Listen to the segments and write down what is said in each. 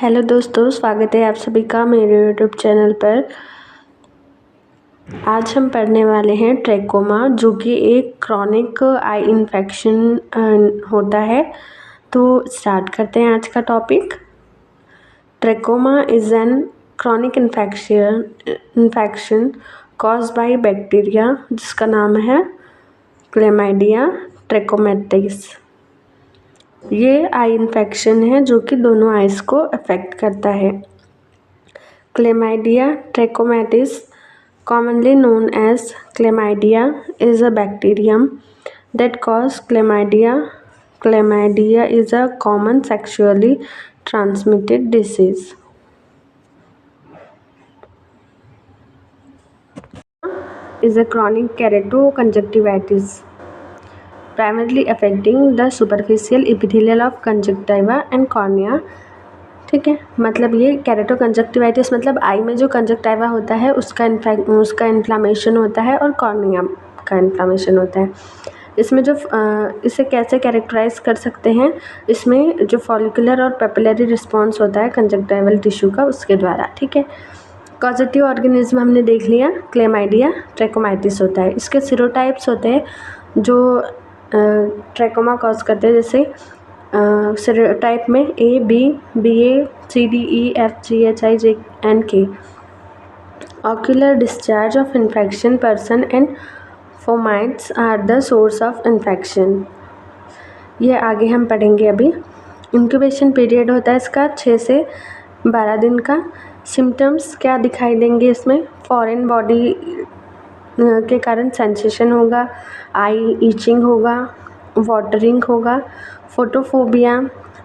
Hello दोस्तों, स्वागत है आप सभी का मेरे यूट्यूब चैनल पर। आज हम पढ़ने वाले हैं ट्रैकोमा, जो कि एक क्रॉनिक आई इन्फेक्शन होता है। तो स्टार्ट करते हैं आज का topic. Trachoma is an chronic infection caused by bacteria, जिसका नाम है क्लेमाइडिया ट्रैकोमैटिस। ये आई इन्फेक्शन है जो कि दोनों आइज को अफेक्ट करता है। Chlamydia trachomatis, commonly known as chlamydia, is a bacterium that causes chlamydia. Chlamydia is a common sexually transmitted disease. Is a chronic keratoconjunctivitis, primarily affecting the superficial epithelial of conjunctiva and cornea. ठीक है, मतलब ये कैरेटोकंजक्टिवाइटिस मतलब आई में जो conjunctiva होता है उसका इन्फ्लामेशन होता है और कॉर्निया का इन्फ्लामेशन होता है। इसमें जो इसे कैसे कैरेक्टराइज कर सकते हैं, इसमें जो फॉलिकुलर और पेपिलरी रिस्पॉन्स होता है कंजक्टिवल टिश्यू का, उसके द्वारा। ठीक है, कॉजेटिव ऑर्गेनिज्म हमने देख लिया, क्लेमाइडिया ट्रैकोमाइटिस होता है। इसके सीरोटाइप्स होते हैं जो ट्रैकोमा कॉज करते हैं, जैसे सेरोटाइप में A B B A C D E F G H I J and K. Ocular discharge of infection person and fomites are the source of infection. ये आगे हम पढ़ेंगे अभी। इंक्यूबेशन पीरियड होता है इसका 6 से 12 दिन का। सिम्टम्स क्या दिखाई देंगे इसमें? फॉरेन बॉडी के कारण सेंसेशन होगा, आई ईचिंग होगा, वाटरिंग होगा, फोटोफोबिया,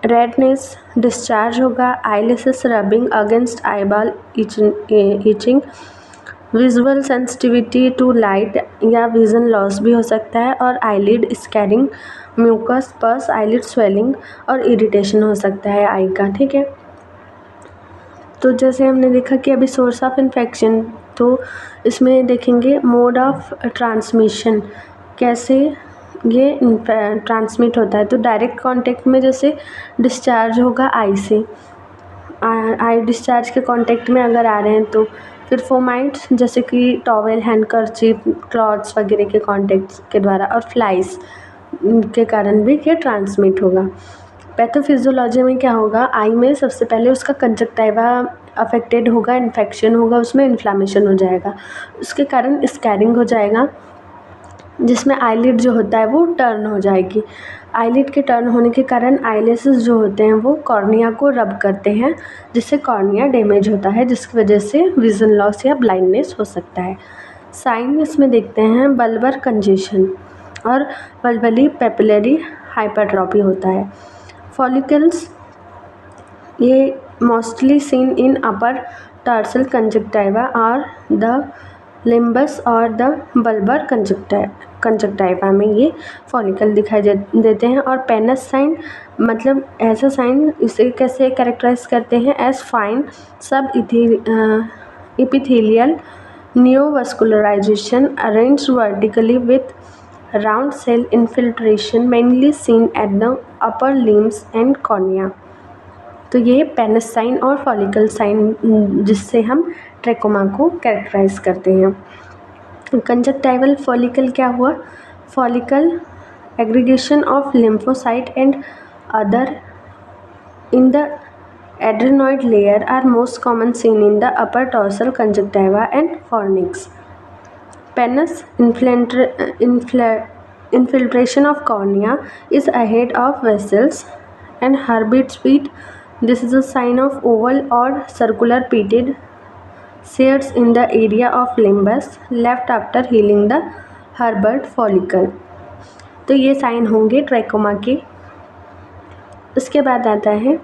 रेडनेस, डिस्चार्ज होगा, eyelashes rubbing against eyeball itching, visual sensitivity to light या विजन लॉस भी हो सकता है, और eyelid scarring, mucus pus, eyelid swelling और इरिटेशन हो सकता है आई का। ठीक है, तो जैसे हमने देखा कि अभी सोर्स ऑफ इन्फेक्शन, तो इसमें देखेंगे मोड ऑफ ट्रांसमिशन, कैसे ये ट्रांसमिट होता है। तो डायरेक्ट कांटेक्ट में जैसे डिस्चार्ज होगा आई से, आई डिस्चार्ज के कांटेक्ट में अगर आ रहे हैं तो फिर फोमाइट्स जैसे कि टॉवेल, हैंडकरचीफ, क्लॉथ्स वगैरह के कांटेक्ट के द्वारा, और फ्लाइज के कारण भी ये ट्रांसमिट होगा। पैथोफिजियोलॉजी में क्या होगा, आई में सबसे पहले उसका कंजक्टिवा अफेक्टेड होगा, इन्फेक्शन होगा, उसमें इन्फ्लामेशन हो जाएगा, उसके कारण स्कैरिंग हो जाएगा, जिसमें आईलिड जो होता है वो टर्न हो जाएगी। आईलिड के टर्न होने के कारण आईलेसेस जो होते हैं वो कॉर्निया को रब करते हैं, जिससे कॉर्निया डैमेज होता है, जिसकी वजह से विजन लॉस या ब्लाइंडनेस हो सकता है। साइन इसमें देखते हैं बल्बर कंजेशन और बल्बली पेपिलरी हाइपरट्रॉपी होता है। फॉलिकल्स, ये mostly seen in upper tarsal conjunctiva और द लिम्बस और द बल्बर कंजक्टिवा में ये फॉलिकल दिखाई देते हैं। और पेनस साइन मतलब ऐसा साइन, इसे कैसे कैरेक्टराइज करते हैं? As fine sub epithelial neovascularisation arranged vertically with round cell infiltration mainly seen at the upper limbs and cornea. तो ये पेनस साइन और फॉलिकल साइन जिससे हम ट्रैकोमा को कैरेक्टराइज करते हैं। कंजक्टिवल फॉलिकल क्या हुआ? Follicle aggregation of lymphocyte and other in the adenoid layer are most common seen in the upper tarsal conjunctiva and fornix. Pannus infiltration of cornea is ahead of vessels and Herbert's feet. This is a sign of oval or circular pitted tears in the area of limbus left after healing the Herbert follicle. तो ये sign होंगे trachoma के। उसके बाद आता है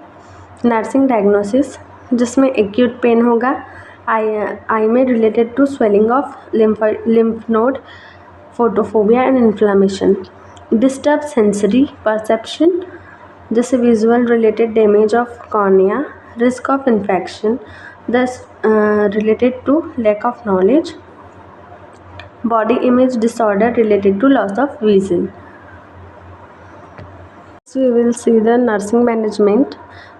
nursing diagnosis, जिसमें acute pain होगा आई में related to swelling of lymph node, photophobia and inflammation. Disturb sensory perception, जैसे visual related damage of cornea, risk of infection thus related to lack of knowledge, body image disorder related to loss of vision. We will see the nursing management,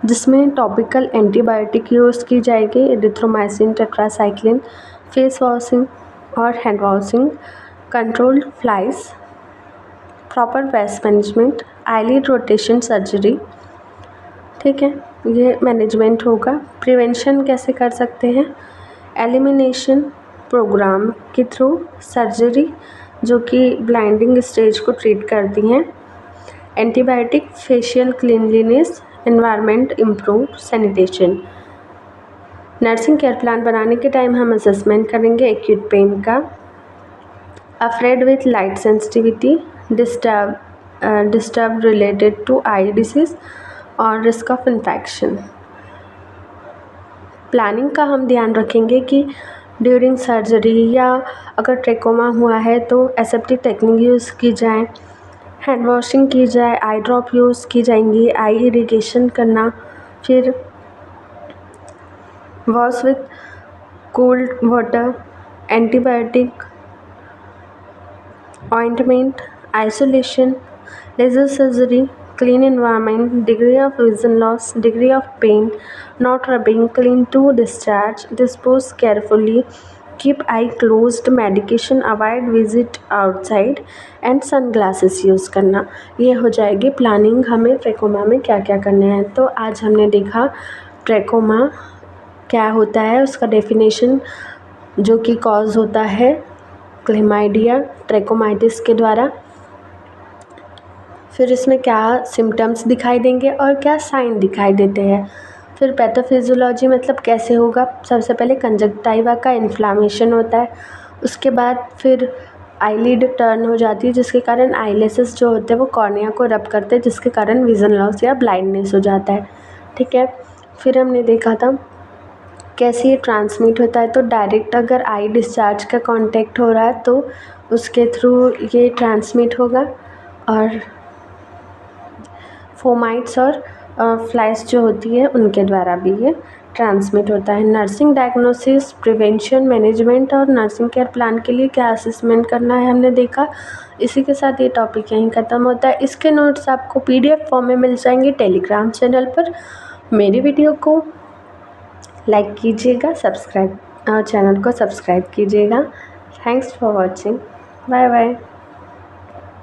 जिसमें topical antibiotic use की जाएगी, erythromycin, tetracycline, face washing और hand washing, controlled flies, proper waste management, eyelid rotation surgery. ठीक है, ये management होगा। Prevention कैसे कर सकते हैं, एलिमिनेशन प्रोग्राम के थ्रू, सर्जरी जो कि ब्लाइंडिंग स्टेज को ट्रीट करती हैं, antibiotic, facial cleanliness, environment improve, sanitation. Nursing care plan बनाने के टाइम हम असेसमेंट करेंगे एक्यूट पेन का, afraid with light sensitivity, disturb related to eye disease और रिस्क ऑफ इन्फेक्शन। प्लानिंग का हम ध्यान रखेंगे कि ड्यूरिंग सर्जरी या अगर ट्रेकोमा हुआ है तो एसेप्टिक टेक्निक यूज़ की जाए, हैंड वॉशिंग की जाए, आई ड्रॉप यूज़ की जाएंगी, आई इरिगेशन करना, फिर wash with cold water, antibiotic, ointment, isolation, laser surgery, clean environment, degree of vision loss, degree of pain, not rubbing, clean to discharge, dispose carefully, keep eye closed, medication avoid visit outside and sunglasses use करना। ये हो जाएगी planning हमें trachoma में क्या क्या करना है। तो आज हमने देखा ट्रेकोमा क्या होता है, उसका डेफिनेशन, जो कि कॉज होता है क्लेमाइडिया ट्रेकोमाइटिस के द्वारा, फिर इसमें क्या सिम्टम्स दिखाई देंगे और क्या साइन दिखाई देते हैं, फिर पैथोफिजियोलॉजी मतलब कैसे होगा। सबसे पहले कंजक्टाइवा का इन्फ्लामेशन होता है, उसके बाद फिर आईलिड टर्न हो जाती है जिसके कारण आईलेसेस जो होते हैं वो कॉर्निया को रब करते हैं जिसके कारण विज़न लॉस या ब्लाइंडनेस हो जाता है। ठीक है, फिर हमने देखा था कैसे ये ट्रांसमिट होता है। तो डायरेक्ट अगर आई डिस्चार्ज का कांटेक्ट हो रहा है तो उसके थ्रू ये ट्रांसमिट होगा, और फोमाइट्स और फ्लाइज जो होती है उनके द्वारा भी ये ट्रांसमिट होता है। नर्सिंग डायग्नोसिस, प्रिवेंशन, मैनेजमेंट और नर्सिंग केयर प्लान के लिए क्या असेसमेंट करना है हमने देखा। इसी के साथ ये टॉपिक यहीं ख़त्म होता है। इसके नोट्स आपको PDF फॉर्म में मिल जाएंगे टेलीग्राम चैनल पर। मेरी वीडियो को लाइक कीजिएगा, चैनल को सब्सक्राइब कीजिएगा। Thanks for watching, bye bye.